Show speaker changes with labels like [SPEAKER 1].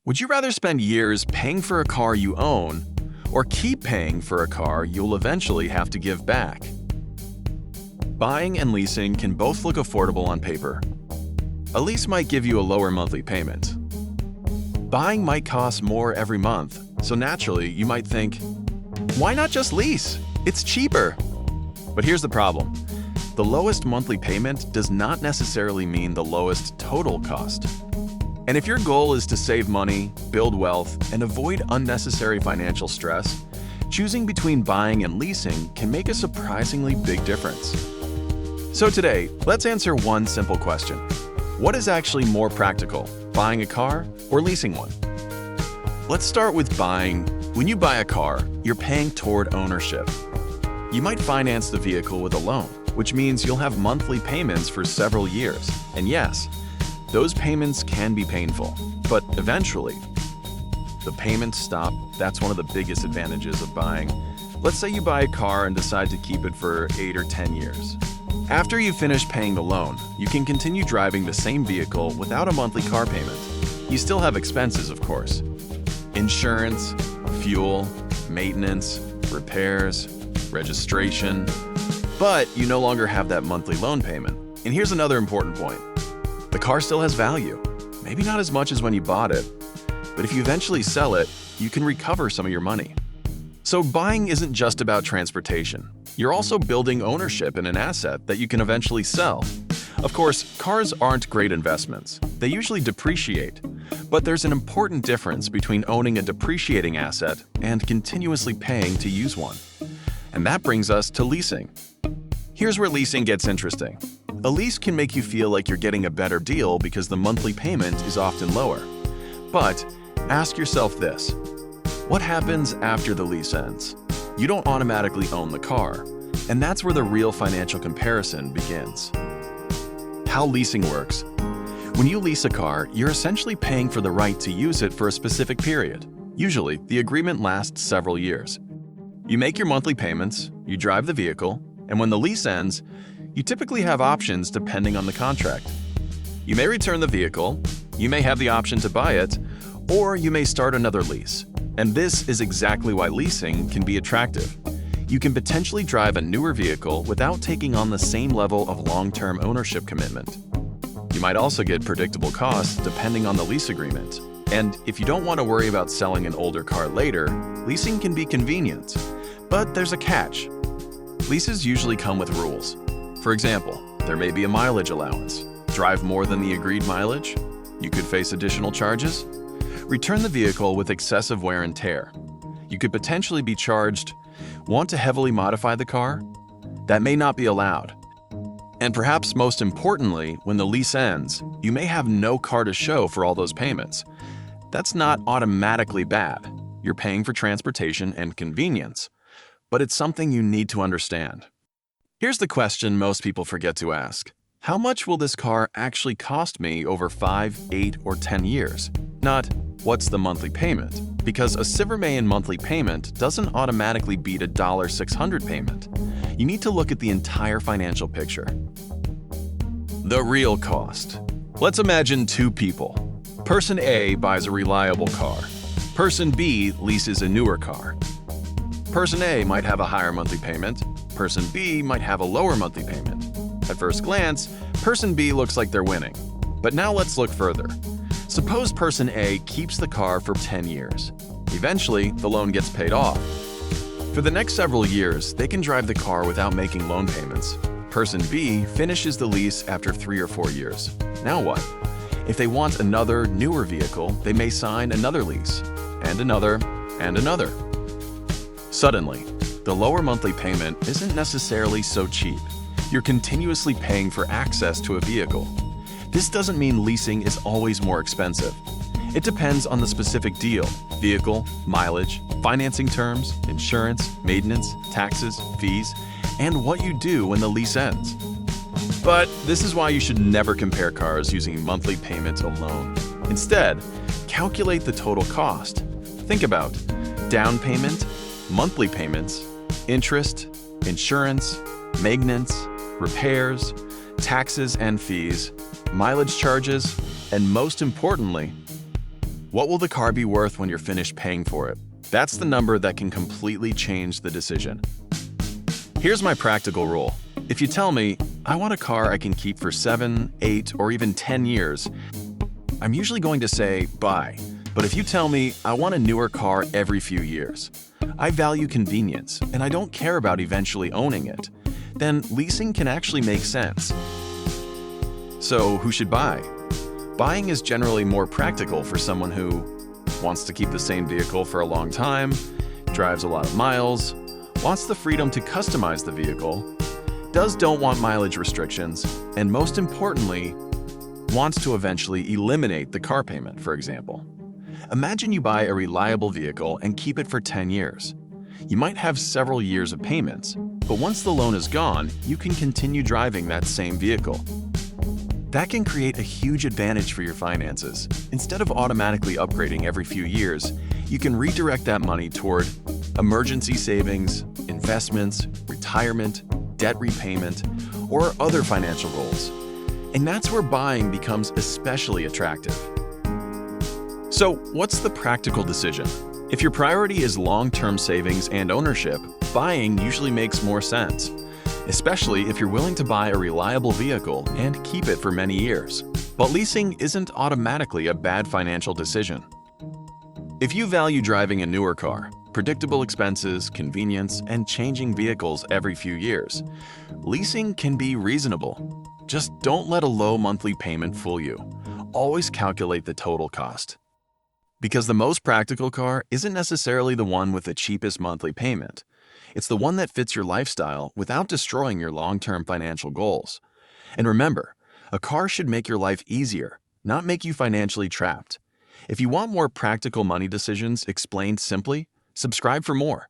[SPEAKER 1] Would you rather spend years paying for a car you own or keep paying for a car you'll eventually have to give back? Buying and leasing can both look affordable on paper. A lease might give you a lower monthly payment. Buying might cost more every month, so naturally you might think, why not just lease? It's cheaper. But here's the problem. The lowest monthly payment does not necessarily mean the lowest total cost. And if your goal is to save money, build wealth, and avoid unnecessary financial stress, choosing between buying and leasing can make a surprisingly big difference. So today, let's answer one simple question. What is actually more practical, buying a car or leasing one? Let's start with buying. When you buy a car, you're paying toward ownership. You might finance the vehicle with a loan, which means you'll have monthly payments for several years. And yes, those payments can be painful, but eventually, the payments stop. That's one of the biggest advantages of buying. Let's say you buy a car and decide to keep it for 8 or 10 years. After you finish paying the loan, you can continue driving the same vehicle without a monthly car payment. You still have expenses, of course. Insurance, fuel, maintenance, repairs, registration, but you no longer have that monthly loan payment. And here's another important point. The car still has value. Maybe not as much as when you bought it, but if you eventually sell it, you can recover some of your money. So buying isn't just about transportation. You're also building ownership in an asset that you can eventually sell. Of course, cars aren't great investments. They usually depreciate. But there's an important difference between owning a depreciating asset and continuously paying to use one. And that brings us to leasing. Here's where leasing gets interesting. A lease can make you feel like you're getting a better deal because the monthly payment is often lower. But ask yourself this. What happens after the lease ends? You don't automatically own the car, and that's where the real financial comparison begins. How leasing works. When you lease a car, you're essentially paying for the right to use it for a specific period. Usually, the agreement lasts several years. You make your monthly payments, you drive the vehicle, and when the lease ends, you typically have options depending on the contract. You may return the vehicle, you may have the option to buy it, or you may start another lease. And this is exactly why leasing can be attractive. You can potentially drive a newer vehicle without taking on the same level of long-term ownership commitment. You might also get predictable costs depending on the lease agreement. And if you don't want to worry about selling an older car later, leasing can be convenient. But there's a catch. Leases usually come with rules. For example, there may be a mileage allowance. Drive more than the agreed mileage? You could face additional charges. Return the vehicle with excessive wear and tear. You could potentially be charged. Want to heavily modify the car? That may not be allowed. And perhaps most importantly, when the lease ends, you may have no car to show for all those payments. That's not automatically bad. You're paying for transportation and convenience. But it's something you need to understand. Here's the question most people forget to ask. How much will this car actually cost me over 5, 8, or 10 years? Not, what's the monthly payment? Because a Silverman monthly payment doesn't automatically beat a $600 payment. You need to look at the entire financial picture. The real cost. Let's imagine two people. Person A buys a reliable car. Person B leases a newer car. Person A might have a higher monthly payment. Person B might have a lower monthly payment. At first glance, Person B looks like they're winning. But now let's look further. Suppose Person A keeps the car for 10 years. Eventually, the loan gets paid off. For the next several years, they can drive the car without making loan payments. Person B finishes the lease after 3 or 4 years. Now what? If they want another, newer vehicle, they may sign another lease, and another, and another. Suddenly, the lower monthly payment isn't necessarily so cheap. You're continuously paying for access to a vehicle. This doesn't mean leasing is always more expensive. It depends on the specific deal, vehicle, mileage, financing terms, insurance, maintenance, taxes, fees, and what you do when the lease ends. But this is why you should never compare cars using monthly payments alone. Instead, calculate the total cost. Think about down payment, monthly payments, interest, insurance, maintenance, repairs, taxes and fees, mileage charges, and most importantly, What will the car be worth when you're finished paying for it? That's the number that can completely change the decision. Here's my practical rule. If you tell me, I want a car I can keep for 7, 8, or even 10 years, I'm usually going to say, buy. But if you tell me, I want a newer car every few years, I value convenience, and I don't care about eventually owning it, then leasing can actually make sense. So who should buy? Buying is generally more practical for someone who wants to keep the same vehicle for a long time, drives a lot of miles, wants the freedom to customize the vehicle, don't want mileage restrictions, and most importantly, wants to eventually eliminate the car payment, for example. Imagine you buy a reliable vehicle and keep it for 10 years. You might have several years of payments, but once the loan is gone, you can continue driving that same vehicle. That can create a huge advantage for your finances. Instead of automatically upgrading every few years, you can redirect that money toward emergency savings, investments, retirement, debt repayment, or other financial goals. And that's where buying becomes especially attractive. So, what's the practical decision? If your priority is long-term savings and ownership, buying usually makes more sense, especially if you're willing to buy a reliable vehicle and keep it for many years. But leasing isn't automatically a bad financial decision. If you value driving a newer car, predictable expenses, convenience, and changing vehicles every few years, leasing can be reasonable. Just don't let a low monthly payment fool you. Always calculate the total cost. Because the most practical car isn't necessarily the one with the cheapest monthly payment. It's the one that fits your lifestyle without destroying your long-term financial goals. And remember, a car should make your life easier, not make you financially trapped. If you want more practical money decisions explained simply, subscribe for more.